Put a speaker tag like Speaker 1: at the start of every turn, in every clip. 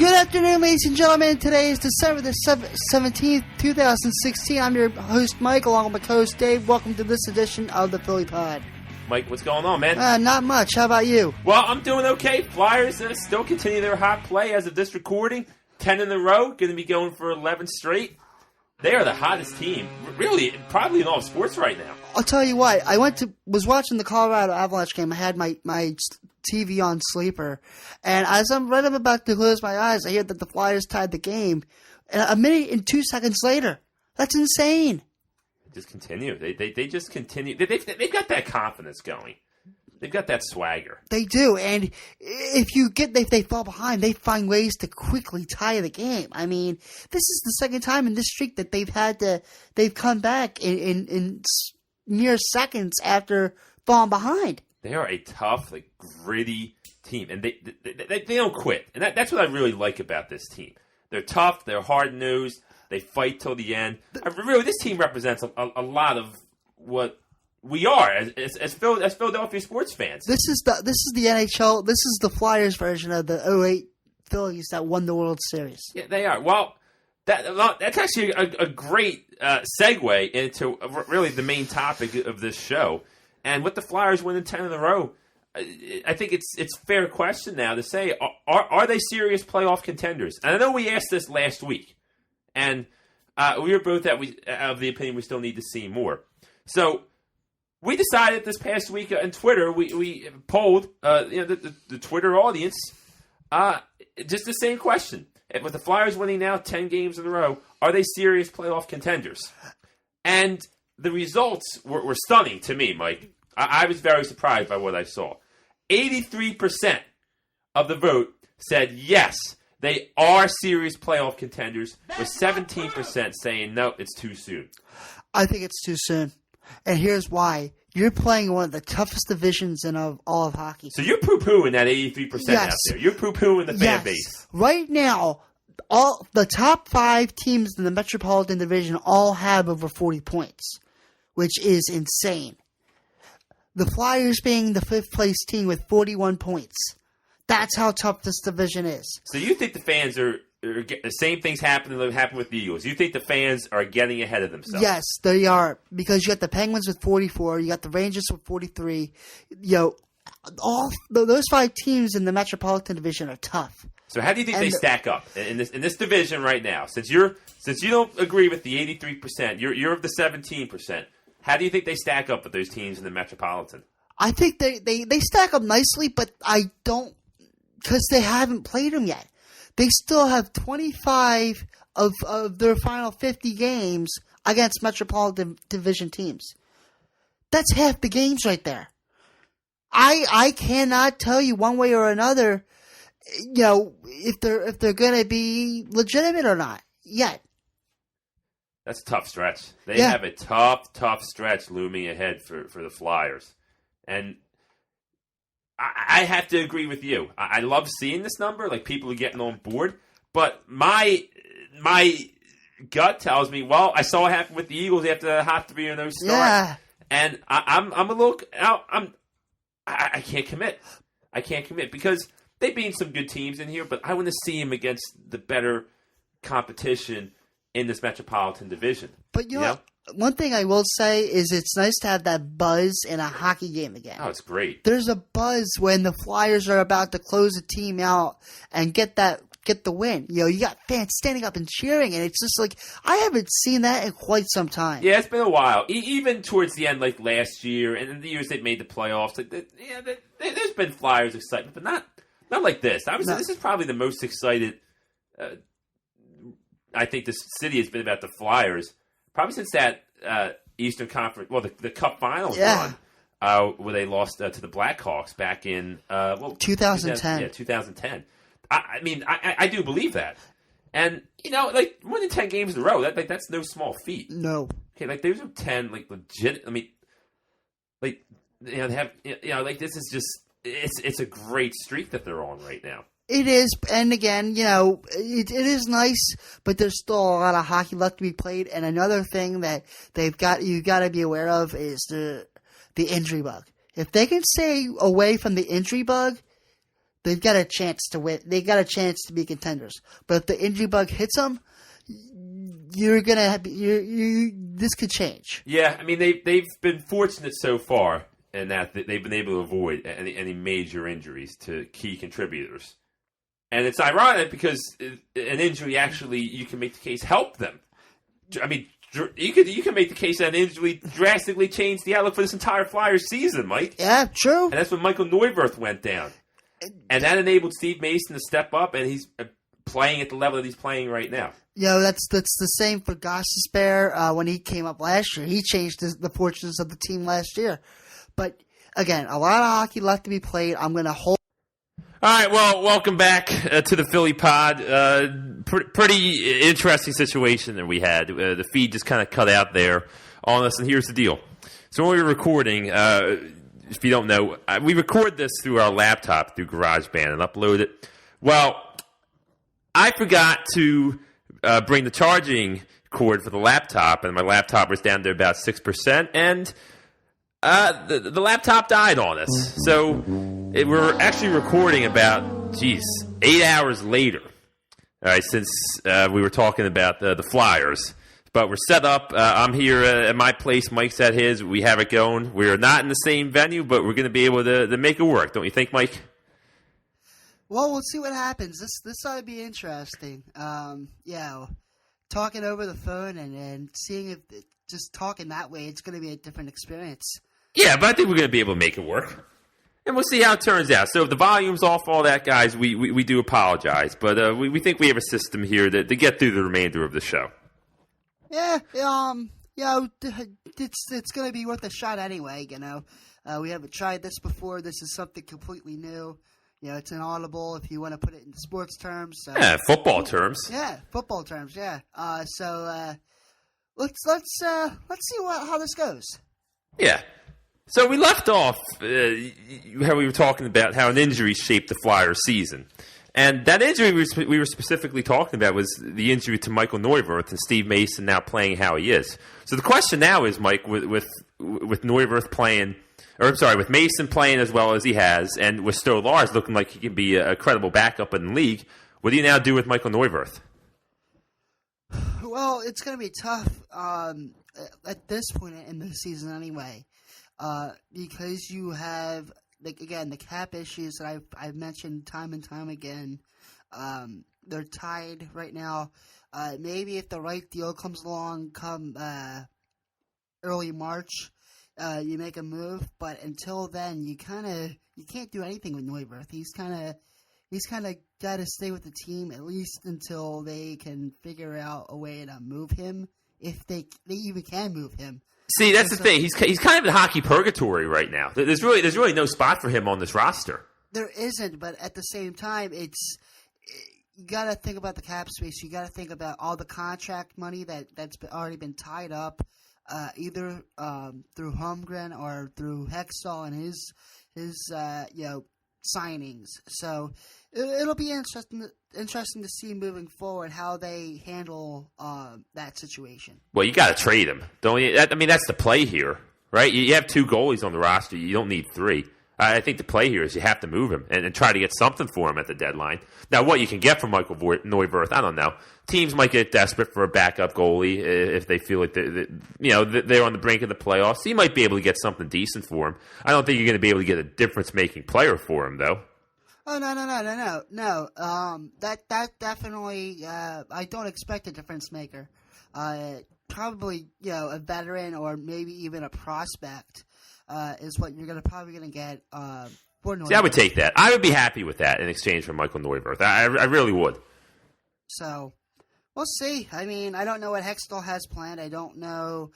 Speaker 1: Good afternoon, ladies and gentlemen. Today is December the 17th, 2016. I'm your host, Mike, along with my co-host, Dave. Welcome to this edition of the Philly Pod.
Speaker 2: Mike, what's going on, man?
Speaker 1: Not much. How about you?
Speaker 2: Well, I'm doing okay. Flyers still continue their hot play as of this recording. 10 in a row, going to be going for 11 straight. They are the hottest team, really, probably in all sports right now.
Speaker 1: I'll tell you what. I was watching the Colorado Avalanche game. I had my TV on sleeper, and as I'm about to close my eyes, I hear that the Flyers tied the game, and a minute and 2 seconds later. That's insane.
Speaker 2: Just continue. They just continue. They've got that confidence going. They've got that swagger.
Speaker 1: They do, and if they fall behind, they find ways to quickly tie the game. I mean, this is the second time in this streak that they've come back in mere seconds after falling behind.
Speaker 2: They are a tough, gritty team, and they don't quit, and that's what I really like about this team. They're tough. They're hard-nosed. They fight till the end. Really, this team represents a lot of what we are as Philadelphia sports fans.
Speaker 1: This is the NHL. This is the Flyers version of the 2008 Phillies that won the World Series.
Speaker 2: Yeah, they are. Well, that's actually a great segue into really the main topic of this show. And with the Flyers winning 10 in a row, I think it's a fair question now to say, are they serious playoff contenders? And I know we asked this last week, and we were both of the opinion we still need to see more. So we decided this past week on Twitter, we polled the Twitter audience just the same question. With the Flyers winning now 10 games in a row, are they serious playoff contenders? And the results were stunning to me, Mike. I was very surprised by what I saw. 83% of the vote said yes, they are serious playoff contenders, with 17% saying no, it's too soon.
Speaker 1: I think it's too soon. And here's why. You're playing one of the toughest divisions in all of hockey.
Speaker 2: So you're poo-pooing that 83% out there. You're poo-pooing the fan base.
Speaker 1: Right now, all the top 5 teams in the Metropolitan Division all have over 40 points, which is insane. The Flyers being the 5th place team with 41 points. That's how tough this division is.
Speaker 2: So you think the fans are the same things happened with the Eagles? You think the fans are getting ahead of themselves?
Speaker 1: Yes, they are. Because you got the Penguins with 44, you got the Rangers with 43. All those 5 teams in the Metropolitan Division are tough.
Speaker 2: So how do you think they stack up in this division right now? Since you don't agree with the 83%, you're of the 17%. How do you think they stack up with those teams in the Metropolitan?
Speaker 1: I think they stack up nicely, but I don't, because they haven't played them yet. They still have 25 of their final 50 games against Metropolitan Division teams. That's half the games right there. I cannot tell you one way or another, if they're going to be legitimate or not yet.
Speaker 2: That's a tough stretch. They have a tough stretch looming ahead for the Flyers. And I have to agree with you. I love seeing this number, people are getting on board. But my gut tells me, well, I saw it happen with the Eagles after the hot 3-0 start.
Speaker 1: Yeah.
Speaker 2: And I'm a little out. I can't commit. I can't commit because they've been some good teams in here, but I want to see them against the better competition in this Metropolitan Division.
Speaker 1: But one thing I will say is it's nice to have that buzz in a hockey game again.
Speaker 2: Oh, it's great.
Speaker 1: There's a buzz when the Flyers are about to close a team out and get the win. You got fans standing up and cheering, and it's just I haven't seen that in quite some time.
Speaker 2: Yeah, it's been a while. Even towards the end, last year, and in the years they made the playoffs, there's been Flyers excitement, but not like this. This is probably the most excited I think this city has been about the Flyers probably since that Eastern Conference, the Cup Finals run, where they lost to the Blackhawks back in
Speaker 1: 2010.
Speaker 2: Yeah, 2010. I mean, I do believe that, and winning 10 games in a row, that's no small feat.
Speaker 1: No.
Speaker 2: Okay, those are 10 legit. I mean, they have this is just it's a great streak that they're on right now.
Speaker 1: It is, and again, it is nice, but there's still a lot of hockey left to be played. And another thing that you've got to be aware of is the injury bug. If they can stay away from the injury bug, they've got a chance to win. They got a chance to be contenders. But if the injury bug hits them, you're gonna have this could change.
Speaker 2: Yeah, I mean they've been fortunate so far in that they've been able to avoid any major injuries to key contributors. And it's ironic because an injury actually, you can make the case, help them. I mean, you can make the case that an injury drastically changed the outlook for this entire Flyers season, Mike.
Speaker 1: Yeah, true.
Speaker 2: And that's when Michael Neuwirth went down. And that enabled Steve Mason to step up, and he's playing at the level that he's playing right now.
Speaker 1: That's the same for Gostisbehere when he came up last year. He changed the fortunes of the team last year. But, again, a lot of hockey left to be played. I'm going to hold.
Speaker 2: All right, well, welcome back to the Philly Pod. Pretty interesting situation that we had. The feed just kind of cut out there on us, and here's the deal. So when we were recording, if you don't know, we record this through our laptop, through GarageBand, and upload it. Well, I forgot to bring the charging cord for the laptop, and my laptop was down to about 6%, and the laptop died on us. So we're actually recording about, 8 hours later. All right, since we were talking about the Flyers. But we're set up. I'm here at my place. Mike's at his. We have it going. We're not in the same venue, but we're going to be able to make it work. Don't you think, Mike?
Speaker 1: Well, we'll see what happens. This ought to be interesting. Talking over the phone and seeing if just talking that way, it's going to be a different experience.
Speaker 2: Yeah, but I think we're going to be able to make it work. And we'll see how it turns out. So if the volume's off, all that, guys, we do apologize. But we think we have a system here to get through the remainder of the show.
Speaker 1: Yeah, it's going to be worth a shot anyway, you know. We haven't tried this before. This is something completely new. You know, it's inaudible if you want to put it in sports terms. So.
Speaker 2: Yeah, football terms.
Speaker 1: Yeah, football terms, yeah. Let's see how this goes.
Speaker 2: Yeah. So we left off how we were talking about how an injury shaped the Flyers season. And that injury we were specifically talking about was the injury to Michael Neuwirth and Steve Mason now playing how he is. So the question now is, Mike, with Neuwirth playing, with Mason playing as well as he has, and with Stolarz looking like he can be a credible backup in the league, what do you now do with Michael Neuwirth?
Speaker 1: Well, it's going to be tough at this point in the season anyway, because you have. Again, the cap issues that I've mentioned time and time again, they're tied right now. Maybe if the right deal comes along come early March, you make a move. But until then, you can't do anything with Neuwirth. He's kind of got to stay with the team at least until they can figure out a way to move him, if they even can move him.
Speaker 2: See, that's the thing. He's kind of in hockey purgatory right now. There's really no spot for him on this roster.
Speaker 1: There isn't, but at the same time, you got to think about the cap space. You got to think about all the contract money that's already been tied up, either through Holmgren or through Hextall and his signings. So it'll be interesting to see moving forward how they handle that situation.
Speaker 2: Well, you got to trade him, don't you? That's the play here, right? You have two goalies on the roster. You don't need three. I think the play here is you have to move him and try to get something for him at the deadline. Now, what you can get from Michael Neuwirth, I don't know. Teams might get desperate for a backup goalie if they feel like they're on the brink of the playoffs. So you might be able to get something decent for him. I don't think you're going to be able to get a difference-making player for him, though.
Speaker 1: Oh, no. That definitely, I don't expect a difference maker. Probably, a veteran or maybe even a prospect is what you're probably going to get for Neuwirth.
Speaker 2: See, I would take that. I would be happy with that in exchange for Michael Neuwirth. I really would.
Speaker 1: So, we'll see. I don't know what Hextall has planned. I don't know,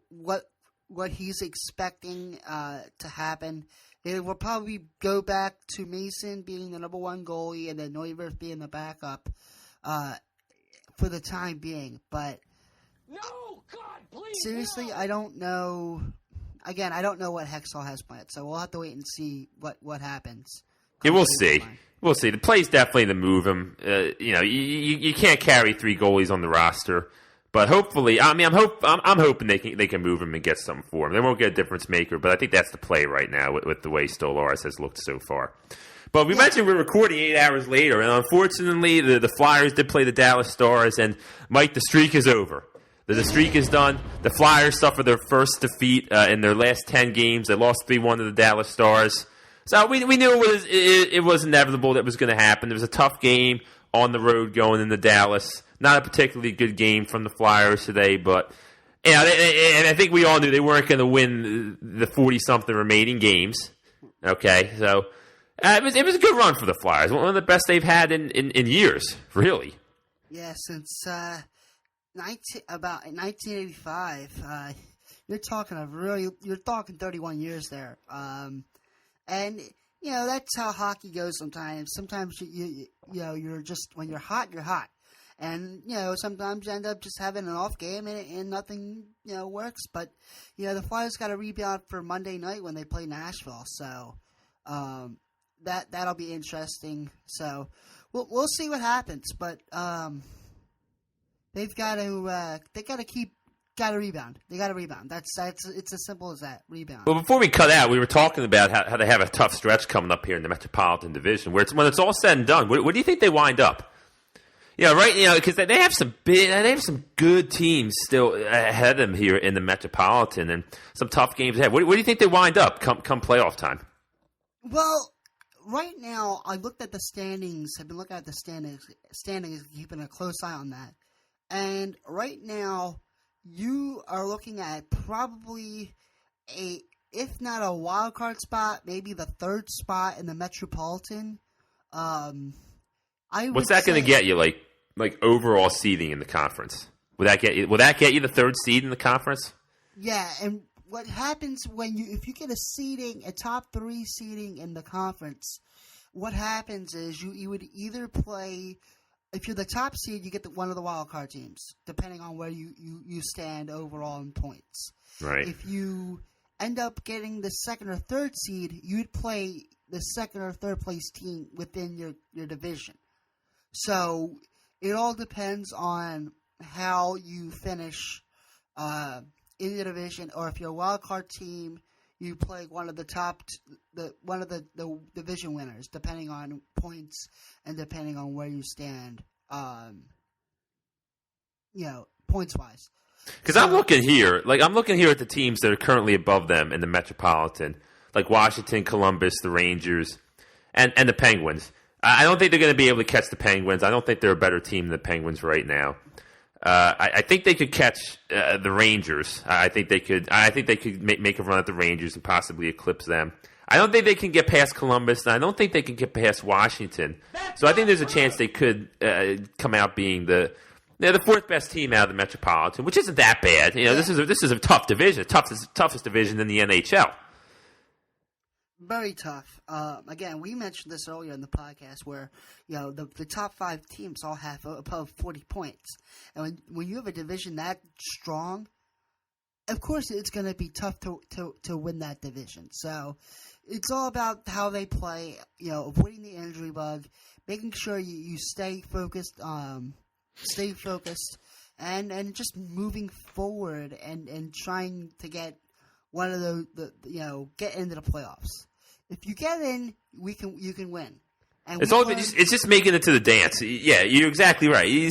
Speaker 1: what he's expecting to happen. It will probably go back to Mason being the number one goalie and then Neuwirth being the backup for the time being. But
Speaker 3: no, God, please,
Speaker 1: seriously,
Speaker 3: no.
Speaker 1: I don't know. Again, I don't know what Hextall has planned, so we'll have to wait and see what happens.
Speaker 2: Yeah, we'll see. We'll see. The play's definitely to move him. You can't carry three goalies on the roster. But hopefully, I'm hoping they can move him and get something for him. They won't get a difference maker, but I think that's the play right now with the way Stolaris has looked so far. But we mentioned we're recording 8 hours later, and unfortunately, the Flyers did play the Dallas Stars, and Mike, the streak is over. The streak is done. The Flyers suffered their first defeat in their last 10 games. They lost 3-1 to the Dallas Stars. So we knew it was inevitable that was going to happen. It was a tough game on the road going into Dallas. Not a particularly good game from the Flyers today, but yeah, and I think we all knew they weren't going to win the 40-something remaining games. Okay, so it was a good run for the Flyers. One of the best they've had in years, really.
Speaker 1: Yeah, since about 1985. You're talking 31 years there. And that's how hockey goes sometimes. Sometimes you're just, when you're hot, you're hot. And, sometimes you end up just having an off game and nothing, works. But, the Flyers got a rebound for Monday night when they play Nashville. So, that'll be interesting. So, we'll see what happens. But, they've got to, got to rebound. They got to rebound. It's as simple as that. Rebound.
Speaker 2: Well, before we cut out, we were talking about how they have a tough stretch coming up here in the Metropolitan Division. When it's all said and done, where do you think they wind up? Because they have some good teams still ahead of them here in the Metropolitan, and some tough games ahead. Where do you think they wind up come playoff time?
Speaker 1: Well, right now, I looked at the standings. I've been looking at the standings, keeping a close eye on that. And right now, you are looking at probably if not a wild card spot, maybe the third spot in the Metropolitan.
Speaker 2: What's that going to get you, like overall seeding in the conference? Will that get you the third seed in the conference?
Speaker 1: Yeah, and what happens if you get a top 3 seeding in the conference, what happens is you would either play. If you're the top seed, you get one of the wild card teams, depending on where you stand overall in points.
Speaker 2: Right.
Speaker 1: If you end up getting the second or third seed, you'd play the second or third place team within your division. So it all depends on how you finish in the division, or if you're a wild card team, you play one of the the division winners, depending on points and depending on where you stand, points wise.
Speaker 2: Because I'm looking here at the teams that are currently above them in the Metropolitan, like Washington, Columbus, the Rangers, and the Penguins. I don't think they're going to be able to catch the Penguins. I don't think they're a better team than the Penguins right now. I think they could catch the Rangers. I think they could make a run at the Rangers and possibly eclipse them. I don't think they can get past Columbus, and I don't think they can get past Washington. So I think there's a chance they could come out being the fourth best team out of the Metropolitan, which isn't that bad. This is a tough division, toughest division in the NHL.
Speaker 1: Very tough. Again, we mentioned this earlier in the podcast where, the top 5 teams all have above 40 points. And when you have a division that strong, of course it's going to be tough to win that division. So it's all about how they play, avoiding the injury bug, making sure you stay focused, and just moving forward and trying to get one of get into the playoffs. If you get in, you can win. And
Speaker 2: it's just making it to the dance. Yeah, you're exactly right. We've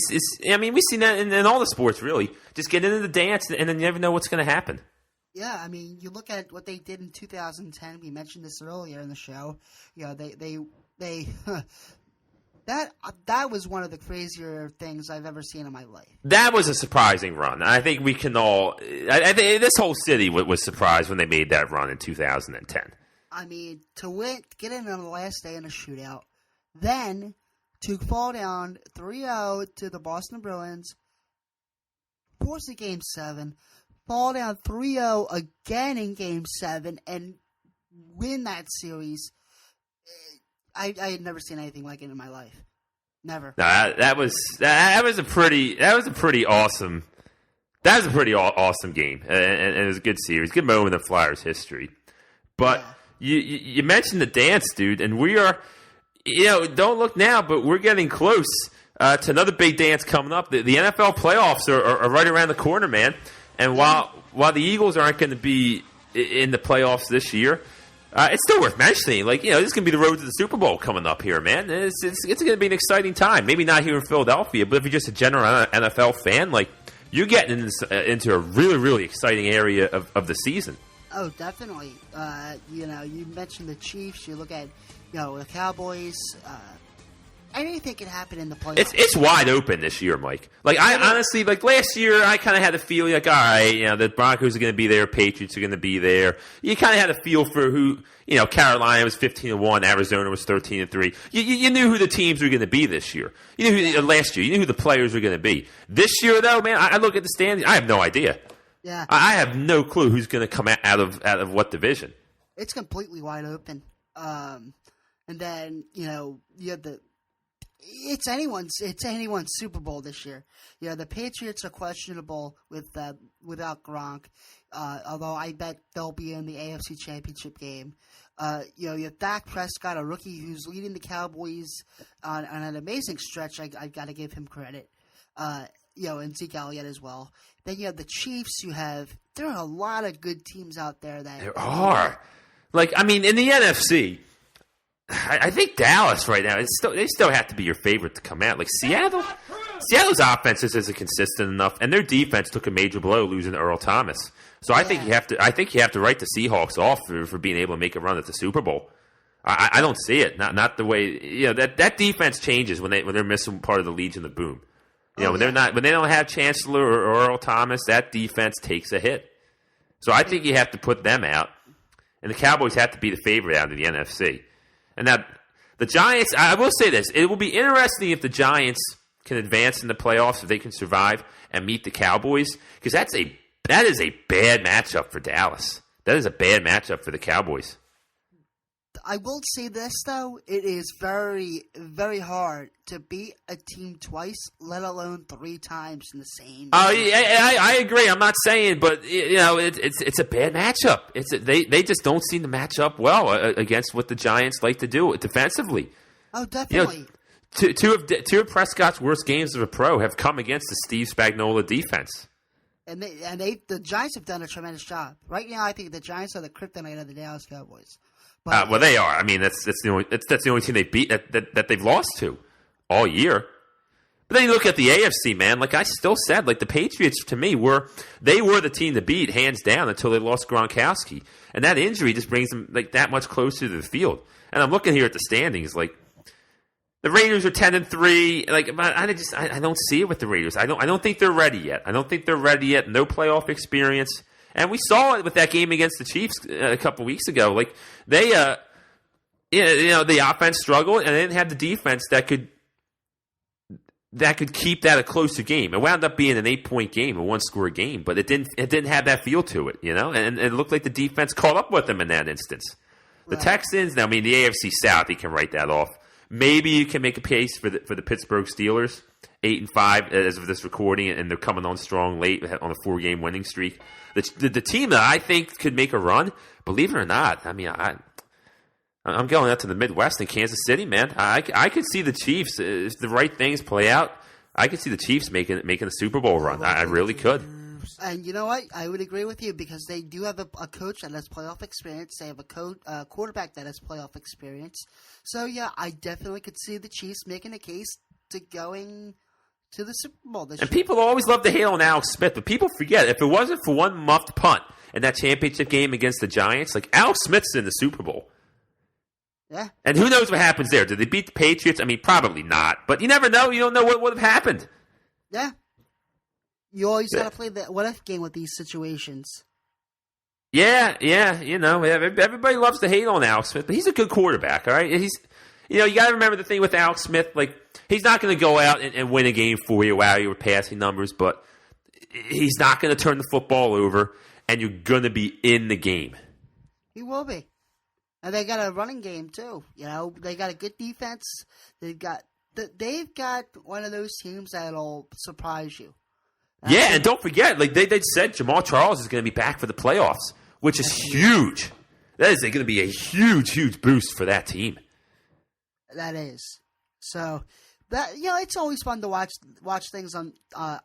Speaker 2: seen that in all the sports, really. Just get into the dance, and then you never know what's going to happen.
Speaker 1: Yeah, you look at what they did in 2010. We mentioned this earlier in the show. They that was one of the crazier things I've ever seen in my life. That
Speaker 2: was a surprising run. I think we can all. I think this whole city was surprised when they made that run in 2010.
Speaker 1: To get in on the last day in a shootout, then to fall down 3-0 to the Boston Bruins, force a Game 7, fall down 3-0 again in Game 7, and win that series. I had never seen anything like it in my life. Never.
Speaker 2: No, that was a pretty awesome game, and it was a good series, good moment in Flyers history. But you mentioned the dance, dude, and we are, don't look now, but we're getting close to another big dance coming up. The NFL playoffs are right around the corner, man. And while the Eagles aren't going to be in the playoffs this year, it's still worth mentioning. Like, this is going to be the road to the Super Bowl coming up here, man. It's going to be an exciting time. Maybe not here in Philadelphia, but if you're just a general NFL fan, like, you're getting into a really, really exciting area of the season.
Speaker 1: Oh, definitely. You mentioned the Chiefs. You look at, the Cowboys. Anything can happen in the playoffs.
Speaker 2: It's wide open this year, Mike. Like, I honestly, like, last year, I kind of had a feeling, like, all right, the Broncos are going to be there, Patriots are going to be there. You kind of had a feel for who, Carolina was 15-1, Arizona was 13-3. You knew who the teams were going to be this year. You knew who, last year, you knew who the players were going to be. This year, though, man, I look at the standings, I have no idea.
Speaker 1: Yeah.
Speaker 2: I have no clue who's going to come out of what division.
Speaker 1: It's completely wide open. And then, you have it's anyone's Super Bowl this year. The Patriots are questionable without Gronk, although I bet they'll be in the AFC Championship game. You have Dak Prescott, a rookie who's leading the Cowboys on an amazing stretch. I got to give him credit. And Zeke Elliott as well. Then you have the Chiefs. There are a lot of good teams out there.
Speaker 2: There are. Like, I mean, in the NFC, I think Dallas right now, they still have to be your favorite to come out. Like, Seattle's offense isn't consistent enough, and their defense took a major blow losing Earl Thomas. So I think you have to write the Seahawks off for being able to make a run at the Super Bowl. I don't see it. Not the way that defense changes when they're missing part of the Legion of Boom. When they don't have Chancellor or Earl Thomas, that defense takes a hit. So I think you have to put them out, and the Cowboys have to be the favorite out of the NFC. And now, the Giants, I will say this, it will be interesting if the Giants can advance in the playoffs, if they can survive and meet the Cowboys, because that is a bad matchup for Dallas. That is a bad matchup for the Cowboys.
Speaker 1: I will say this, though. It is very, very hard to beat a team twice, let alone 3 times in the same.
Speaker 2: Oh, I agree. I'm not saying, but it's a bad matchup. They just don't seem to match up well against what the Giants like to do defensively.
Speaker 1: Oh, definitely.
Speaker 2: Two of Prescott's worst games as a pro have come against the Steve Spagnuolo defense.
Speaker 1: And the Giants have done a tremendous job. Right now, I think the Giants are the kryptonite of the Dallas Cowboys.
Speaker 2: Well, they are. I mean, that's the only team they beat that they've lost to all year. But then you look at the AFC, man. Like I still said, like the Patriots to me were the team to beat hands down until they lost Gronkowski, and that injury just brings them like that much closer to the field. And I'm looking here at the standings, like the Raiders are 10-3. Like I don't see it with the Raiders. I don't think they're ready yet. No playoff experience. And we saw it with that game against the Chiefs a couple weeks ago. Like they, the offense struggled, and they didn't have the defense that could keep that a closer game. It wound up being an 8-point game, a 1-score game, but it didn't have that feel to it, And it looked like the defense caught up with them in that instance. The Texans, now, I mean, the AFC South, you can write that off. Maybe you can make a case for the Pittsburgh Steelers, 8-5 as of this recording, and they're coming on strong late on a 4-game winning streak. The team that I think could make a run, believe it or not, I mean, I'm going out to the Midwest in Kansas City, man. I could see the Chiefs, if the right things play out, I could see the Chiefs making a Super Bowl run. I really could.
Speaker 1: And you know what? I would agree with you because they do have a coach that has playoff experience. They have a quarterback that has playoff experience. So, yeah, I definitely could see the Chiefs making a case to going to the Super Bowl this year. And
Speaker 2: people always love to hate on Alex Smith, but people forget, if it wasn't for one muffed punt in that championship game against the Giants, like Alex Smith's in the Super Bowl.
Speaker 1: Yeah.
Speaker 2: And who knows what happens there? Did they beat the Patriots? I mean, probably not. But you never know. You don't know what would have happened.
Speaker 1: Yeah. You always got to play the what-if game with these situations.
Speaker 2: Yeah. Everybody loves to hate on Alex Smith, but he's a good quarterback, all right? He's, you got to remember the thing with Alex Smith, like, he's not going to go out and win a game for you, wow, you were passing numbers, but he's not going to turn the football over, and you're going to be in the game.
Speaker 1: He will be. And they got a running game, too. They got a good defense. They've got one of those teams that'll surprise you.
Speaker 2: Yeah, and don't forget, like they said, Jamal Charles is going to be back for the playoffs, which is huge. That is going to be a huge, huge boost for that team.
Speaker 1: That is. So, that it's always fun to watch things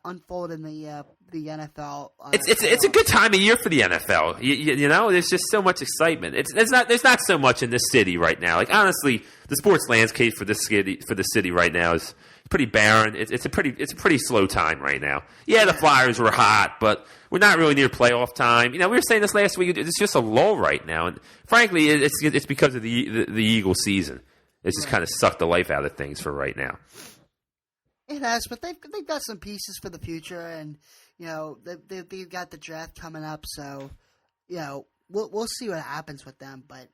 Speaker 1: unfold in the NFL.
Speaker 2: It's a good time of year for the NFL. You know, there's just so much excitement. There's not so much in this city right now. Like honestly, the sports landscape for the city right now is pretty barren. It's a pretty slow time right now. Yeah, the Flyers were hot, but we're not really near playoff time. You know, we were saying this last week. It's just a lull right now, and frankly, it's because of the Eagle season. It's just kind of sucked the life out of things for right now.
Speaker 1: It has, but they've got some pieces for the future, and they've got the draft coming up, so we'll see what happens with them. But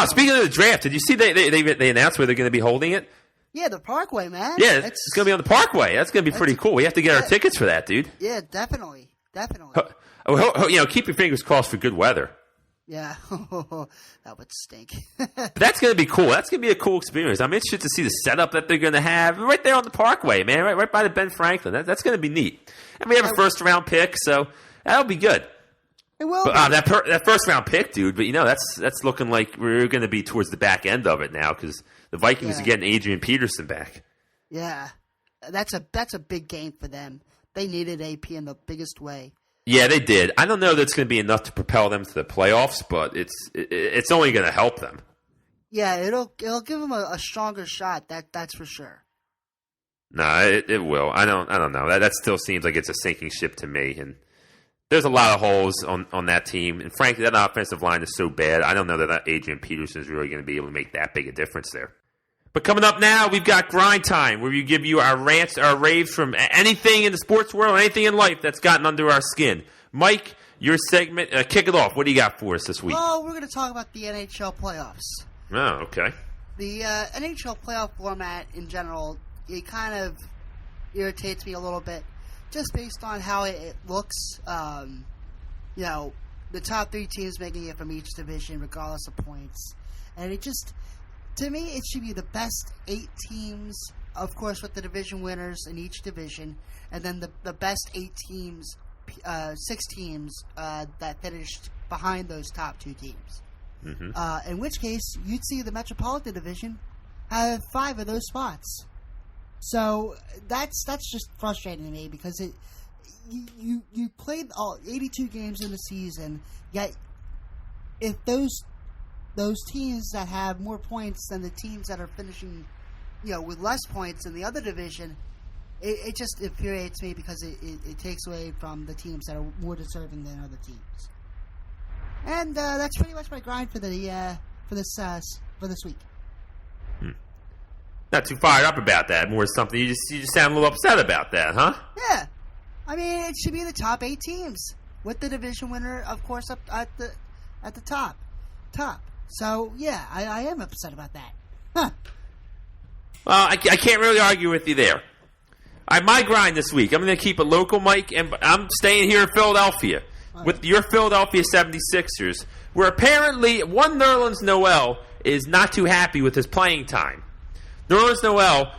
Speaker 2: speaking of the draft, did you see they announced where they're going to be holding it?
Speaker 1: Yeah, the Parkway, man.
Speaker 2: Yeah, it's going to be on the Parkway. That's going to be pretty cool. We have to get our tickets for that, dude.
Speaker 1: Yeah, definitely.
Speaker 2: Keep your fingers crossed for good weather.
Speaker 1: Yeah, that would stink.
Speaker 2: But that's going to be cool. That's going to be a cool experience. I'm interested to see the setup that they're going to have right there on the Parkway, man, right by the Ben Franklin. That's going to be neat. And we have a first-round pick, so that'll be good.
Speaker 1: It will.
Speaker 2: But, that first-round pick, dude, but that's looking like we're going to be towards the back end of it now because the Vikings are getting Adrian Peterson back.
Speaker 1: Yeah, that's a big game for them. They needed AP in the biggest way.
Speaker 2: Yeah, they did. I don't know that it's going to be enough to propel them to the playoffs, but it's only going to help them.
Speaker 1: Yeah, it'll give them a stronger shot. That's for sure.
Speaker 2: No, it will. I don't know. That still seems like it's a sinking ship to me. And there's a lot of holes on that team. And frankly, that offensive line is so bad. I don't know that Adrian Peterson is really going to be able to make that big a difference there. But coming up now, we've got Grind Time, where we give you our rants, our raves from anything in the sports world, anything in life that's gotten under our skin. Mike, your segment, kick it off. What do you got for us this week?
Speaker 1: Oh, we're going to talk about the NHL playoffs.
Speaker 2: Oh, okay.
Speaker 1: The NHL playoff format in general, it kind of irritates me a little bit, just based on how it looks. The top 3 teams making it from each division, regardless of points. And it just... To me, it should be the best 8 teams, of course, with the division winners in each division, and then the best 8 teams, 6 teams that finished behind those top 2 teams. Mm-hmm. In which case, you'd see the Metropolitan Division have 5 of those spots. So that's just frustrating to me because you played all 82 games in the season, yet if those teams that have more points than the teams that are finishing, with less points in the other division, it just infuriates me because it takes away from the teams that are more deserving than other teams. And that's pretty much my grind for this week.
Speaker 2: Not too fired up about that. More something you just sound a little upset about that, huh?
Speaker 1: Yeah, I mean it should be the top 8 teams with the division winner, of course, up at the top. So, yeah, I am upset about that. Huh.
Speaker 2: Well, I can't really argue with you there. All right, my grind this week. I'm going to keep it local, Mike, and I'm staying here in Philadelphia with your Philadelphia 76ers, where apparently one Nerlens Noel is not too happy with his playing time. Nerlens Noel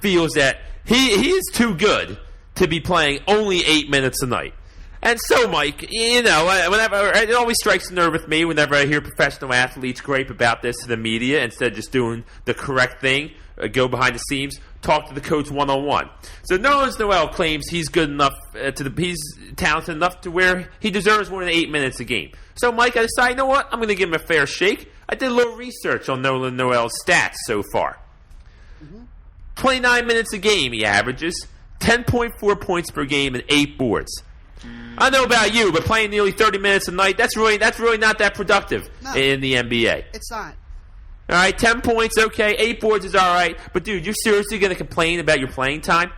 Speaker 2: feels that he is too good to be playing only 8 minutes a night. And so, Mike, whenever it always strikes a nerve with me whenever I hear professional athletes gripe about this to the media instead of just doing the correct thing, go behind the scenes, talk to the coach one-on-one. So Nerlens Noel claims he's good enough he's talented enough to where he deserves more than 8 minutes a game. So, Mike, I decided, you know what? I'm going to give him a fair shake. I did a little research on Nerlens Noel's stats so far. 29 minutes a game he averages, 10.4 points per game, and 8 boards. I don't know about you, but playing nearly 30 minutes a night, that's really not that productive in the NBA.
Speaker 1: It's not.
Speaker 2: All right, 10 points, okay, 8 boards is all right. But, dude, you're seriously going to complain about your playing time?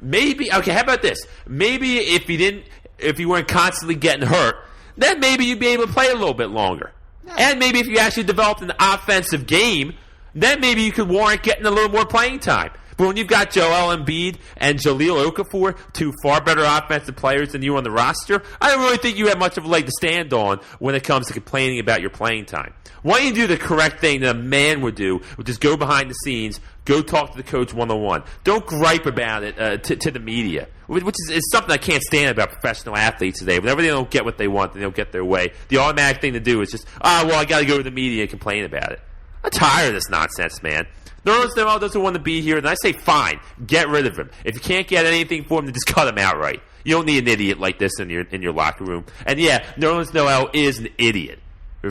Speaker 2: Maybe, okay, how about this? Maybe if you weren't constantly getting hurt, then maybe you'd be able to play a little bit longer. Yeah. And maybe if you actually developed an offensive game, then maybe you could warrant getting a little more playing time. But when you've got Joel Embiid and Jahlil Okafor, 2 far better offensive players than you on the roster, I don't really think you have much of a leg to stand on when it comes to complaining about your playing time. Why don't you do the correct thing that a man would do, which is go behind the scenes, go talk to the coach one-on-one. Don't gripe about it to the media, which is something I can't stand about professional athletes today. Whenever they don't get what they want, they don't get their way. The automatic thing to do is just, I got to go to the media and complain about it. I'm tired of this nonsense, man. Nerlens Noel doesn't want to be here, and I say, fine, get rid of him. If you can't get anything for him, then just cut him outright. You don't need an idiot like this in your locker room. And yeah, Nerlens Noel is an idiot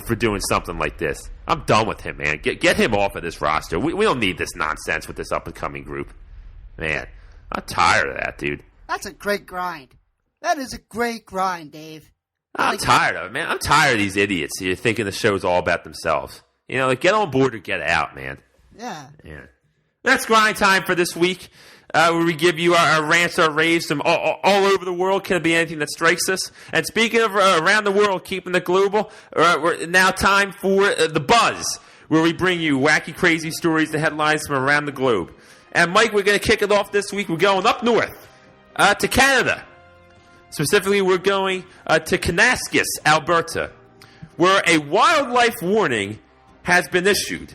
Speaker 2: for doing something like this. I'm done with him, man. Get him off of this roster. We don't need this nonsense with this up-and-coming group. Man, I'm tired of that, dude.
Speaker 1: That's a great grind. That is a great grind, Dave.
Speaker 2: I'm tired of it, man. I'm tired of these idiots here thinking the show's all about themselves. You know, like, get on board or get out, man.
Speaker 1: Yeah.
Speaker 2: That's grind time for this week, where we give you our rants, our raves from all over the world. Can be anything that strikes us. And speaking of around the world, keeping it global, we're now time for The Buzz, where we bring you wacky, crazy stories and headlines from around the globe. And, Mike, we're going to kick it off this week. We're going up north to Canada. Specifically, we're going to Kanaskus, Alberta, where a wildlife warning has been issued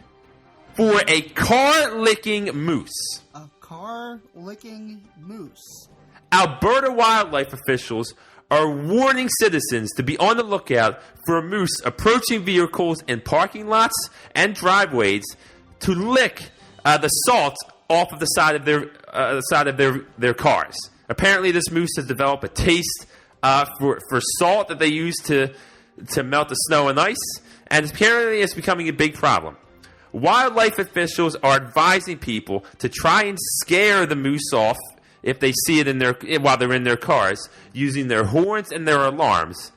Speaker 2: for a car-licking moose.
Speaker 1: A car-licking moose.
Speaker 2: Alberta wildlife officials are warning citizens to be on the lookout for a moose approaching vehicles in parking lots and driveways to lick the salt off of the side of their cars. Apparently, this moose has developed a taste for salt that they use to melt the snow and ice, and apparently it's becoming a big problem. Wildlife officials are advising people to try and scare the moose off if they see it while they're in their cars, using their horns and their alarms.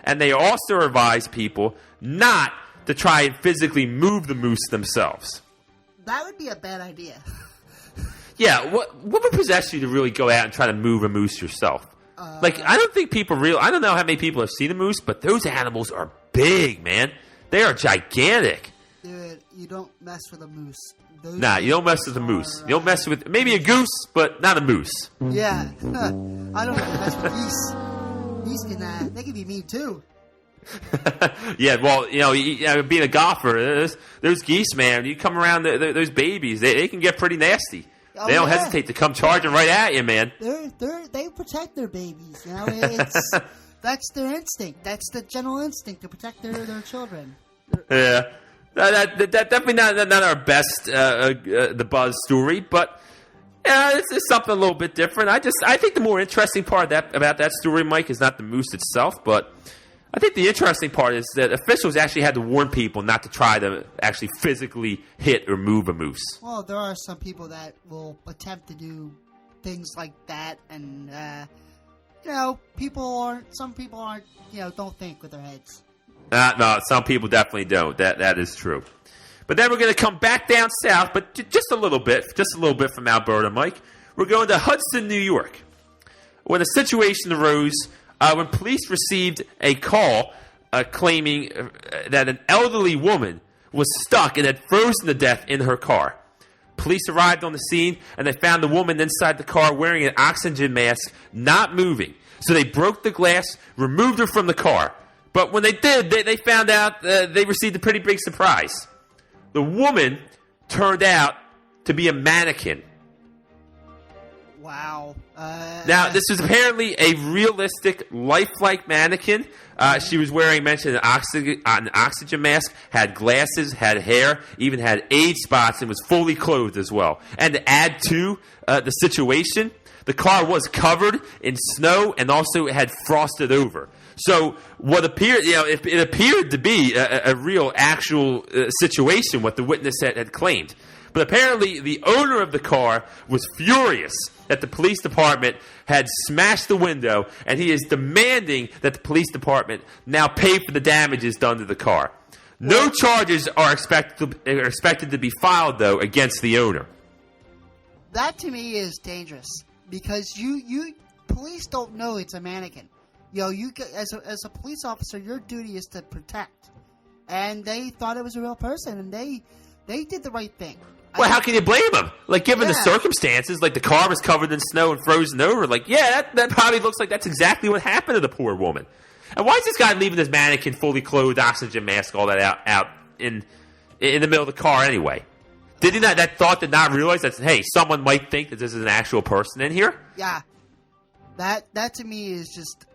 Speaker 2: And they also advise people not to try and physically move the moose themselves.
Speaker 1: That would be a bad idea.
Speaker 2: Yeah, what would possess you to really go out and try to move a moose yourself? I don't think I don't know how many people have seen a moose, but those animals are big, man. They are gigantic.
Speaker 1: Dude, you don't mess with a moose.
Speaker 2: You don't mess with a moose. You don't mess with maybe a goose, but not a moose.
Speaker 1: Yeah, I don't mess with geese. Geese they can be mean too.
Speaker 2: Yeah, well, being a golfer, those geese, man. You come around those babies, they can get pretty nasty. They don't hesitate to come charging right at you, man.
Speaker 1: They protect their babies. That's their instinct. That's the general instinct to protect their children.
Speaker 2: Yeah. That definitely not our best the Buzz story, but it's something a little bit different. I think the more interesting part about that story, Mike, is not the moose itself, but I think the interesting part is that officials actually had to warn people not to try to actually physically hit or move a moose.
Speaker 1: Well, there are some people that will attempt to do things like that, and some people aren't don't think with their heads.
Speaker 2: No, some people definitely don't. That is true. But then we're going to come back down south, but just a little bit from Alberta, Mike. We're going to Hudson, New York, when a situation arose when police received a call claiming that an elderly woman was stuck and had frozen to death in her car. Police arrived on the scene, and they found the woman inside the car wearing an oxygen mask, not moving. So they broke the glass, removed her from the car. But when they did, they found out they received a pretty big surprise. The woman turned out to be a mannequin.
Speaker 1: Wow.
Speaker 2: Now, this was apparently a realistic, lifelike mannequin. She was wearing, an oxygen mask, had glasses, had hair, even had age spots, and was fully clothed as well. And to add to the situation, the car was covered in snow and also it had frosted over. So what appeared, it appeared to be a real, actual situation, what the witness had claimed. But apparently the owner of the car was furious that the police department had smashed the window, and he is demanding that the police department now pay for the damages done to the car. No charges are expected to be filed, though, against the owner.
Speaker 1: That to me is dangerous because you police don't know it's a mannequin. As a police officer, your duty is to protect, and they thought it was a real person, and they did the right thing.
Speaker 2: Well, how can you blame them? Given the circumstances, the car was covered in snow and frozen over. That probably looks like that's exactly what happened to the poor woman. And why is this guy leaving this mannequin fully clothed, oxygen mask, all that out in the middle of the car anyway? Did he not? That thought did not realize that, hey, someone might think that this is an actual person in here?
Speaker 1: Yeah. That to me is just...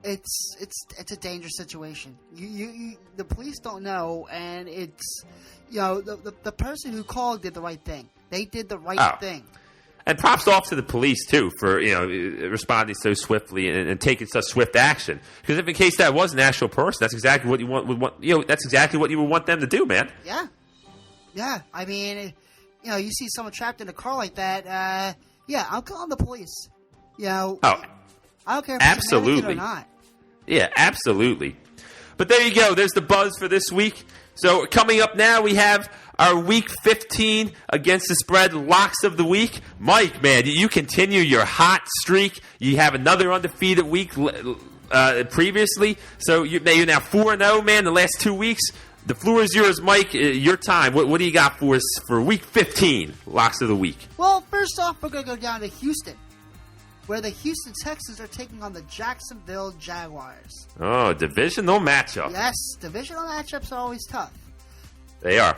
Speaker 1: it's a dangerous situation. The police don't know, and it's the person who called did the right thing. They did the right thing.
Speaker 2: And props off to the police too for responding so swiftly and taking such swift action. Because if in case that was an actual person, that's exactly what you want. That's exactly what you would want them to do, man.
Speaker 1: Yeah. I mean, you see someone trapped in a car like that. I'm calling the police. I don't care if it's
Speaker 2: absolutely
Speaker 1: or not.
Speaker 2: Yeah, absolutely. But there you go. There's the buzz for this week. So coming up now, we have our Week 15 against the spread locks of the week. Mike, man, you continue your hot streak. You have another undefeated week previously. So you're now 4-0, man, the last 2 weeks. The floor is yours, Mike. Your time. What do you got for us for Week 15 locks of the week?
Speaker 1: Well, first off, we're going to go down to Houston, where the Houston Texans are taking on the Jacksonville Jaguars.
Speaker 2: Oh, divisional matchup.
Speaker 1: Yes, divisional matchups are always tough.
Speaker 2: They are.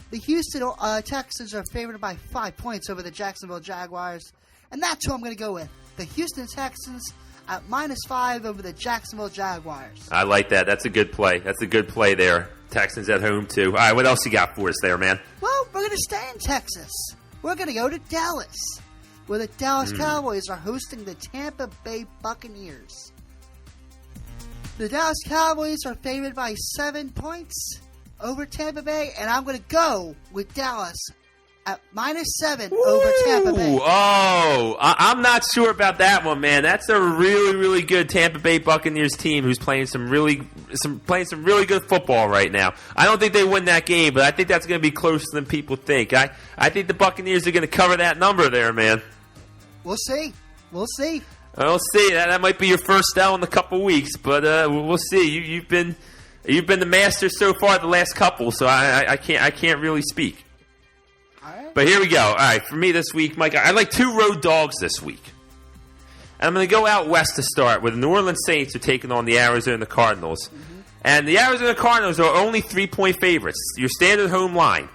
Speaker 1: The Houston Texans are favored by 5 points over the Jacksonville Jaguars, and that's who I'm going to go with. The Houston Texans at -5 over the Jacksonville Jaguars.
Speaker 2: I like that. That's a good play. That's a good play there. Texans at home, too. All right, what else you got for us there, man?
Speaker 1: Well, we're going to stay in Texas. We're going to go to Dallas, where the Dallas Cowboys are hosting the Tampa Bay Buccaneers. The Dallas Cowboys are favored by 7 points over Tampa Bay, and I'm going to go with Dallas at -7 over Tampa Bay.
Speaker 2: I'm not sure about that one, man. That's a really, really good Tampa Bay Buccaneers team who's playing some really good football right now. I don't think they win that game, but I think that's going to be closer than people think. I think the Buccaneers are going to cover that number there, man.
Speaker 1: We'll see. We'll see.
Speaker 2: We'll see. That might be your first L in a couple weeks, but we'll see. You've been the master so far the last couple, so I can't really speak.
Speaker 1: All right.
Speaker 2: But here we go. All right, for me this week, Mike, I like 2 road dogs this week. And I'm going to go out west to start, where the New Orleans Saints are taking on the Arizona Cardinals. Mm-hmm. And the Arizona Cardinals are only 3-point favorites. Your standard home line.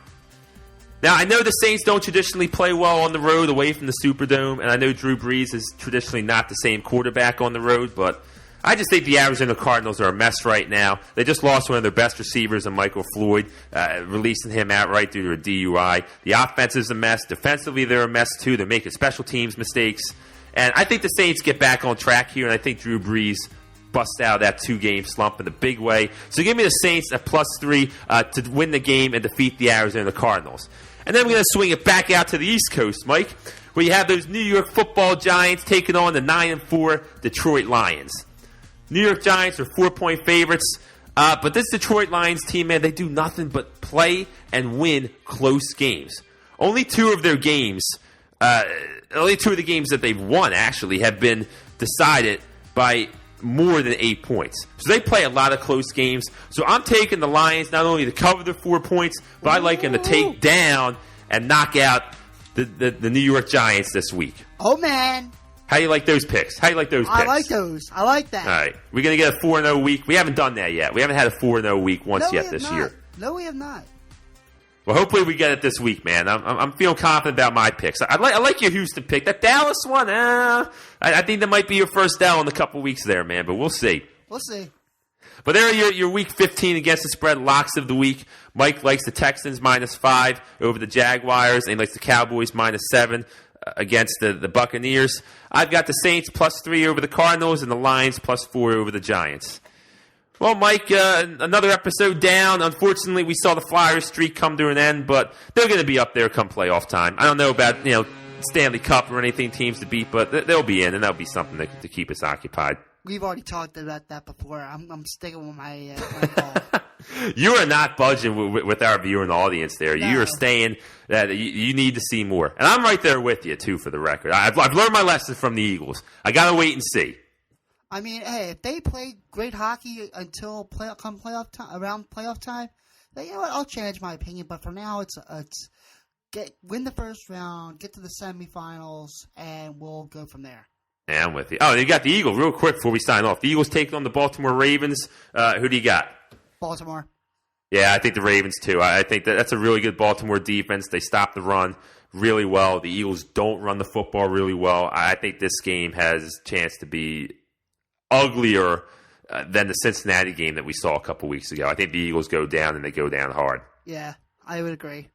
Speaker 2: Now, I know the Saints don't traditionally play well on the road away from the Superdome, and I know Drew Brees is traditionally not the same quarterback on the road, but I just think the Arizona Cardinals are a mess right now. They just lost one of their best receivers in Michael Floyd, releasing him outright due to a DUI. The offense is a mess. Defensively, they're a mess, too. They're making special teams mistakes. And I think the Saints get back on track here, and I think Drew Brees busts out of that 2-game slump in a big way. So give me the Saints at +3 to win the game and defeat the Arizona Cardinals. And then we're going to swing it back out to the East Coast, Mike, where you have those New York football Giants taking on the 9-4 Detroit Lions. New York Giants are 4-point favorites, but this Detroit Lions team, man, they do nothing but play and win close games. Only 2 of the games that they've won, actually, have been decided by more than 8 points. So they play a lot of close games. So I'm taking the Lions not only to cover the 4 points, but I like them to take down and knock out the New York Giants this week.
Speaker 1: Oh, man.
Speaker 2: How do you like those picks?
Speaker 1: I like those. I like that.
Speaker 2: All right. We're going to get a 4-0 week. We haven't done that yet. We haven't had a 4-0 week once yet this year.
Speaker 1: No, we have not.
Speaker 2: Well, hopefully we get it this week, man. I'm feeling confident about my picks. I like your Houston pick. That Dallas one, I think that might be your first down in a couple weeks there, man. But we'll see.
Speaker 1: We'll see.
Speaker 2: But there are your Week 15 against the spread locks of the week. Mike likes the Texans -5 over the Jaguars, and he likes the Cowboys -7 against the Buccaneers. I've got the Saints +3 over the Cardinals and the Lions +4 over the Giants. Well, Mike, another episode down. Unfortunately, we saw the Flyers streak come to an end, but they're going to be up there come playoff time. I don't know about Stanley Cup or anything teams to beat, but they'll be in, and that'll be something to keep us occupied.
Speaker 1: We've already talked about that before. I'm sticking with my call.
Speaker 2: You are not budging with our viewing audience there. No. You are saying that you need to see more. And I'm right there with you, too, for the record. I've learned my lesson from the Eagles. I got to wait and see.
Speaker 1: I mean, hey, if they play great hockey until around playoff time, then you know what? I'll change my opinion. But for now, it's win the first round, get to the semifinals, and we'll go from there.
Speaker 2: Yeah, I'm with you. Oh, you got the Eagles real quick before we sign off. The Eagles taking on the Baltimore Ravens. Who do you got?
Speaker 1: Baltimore.
Speaker 2: Yeah, I think the Ravens too. I think that's a really good Baltimore defense. They stop the run really well. The Eagles don't run the football really well. I think this game has a chance to be uglier than the Cincinnati game that we saw a couple weeks ago. I think the Eagles go down, and they go down hard.
Speaker 1: Yeah, I would agree.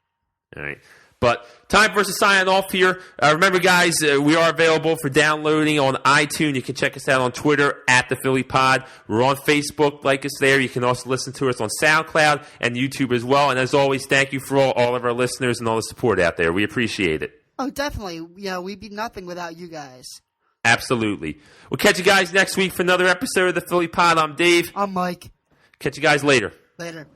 Speaker 2: All right. But time for us to sign off here. Remember, guys, we are available for downloading on iTunes. You can check us out on Twitter at the Philly Pod. We're on Facebook. Like us there. You can also listen to us on SoundCloud and YouTube as well. And as always, thank you for all of our listeners and all the support out there. We appreciate it.
Speaker 1: Oh, definitely. Yeah, we'd be nothing without you guys.
Speaker 2: Absolutely. We'll catch you guys next week for another episode of the Philly Pod. I'm Dave.
Speaker 1: I'm Mike.
Speaker 2: Catch you guys later.
Speaker 1: Later.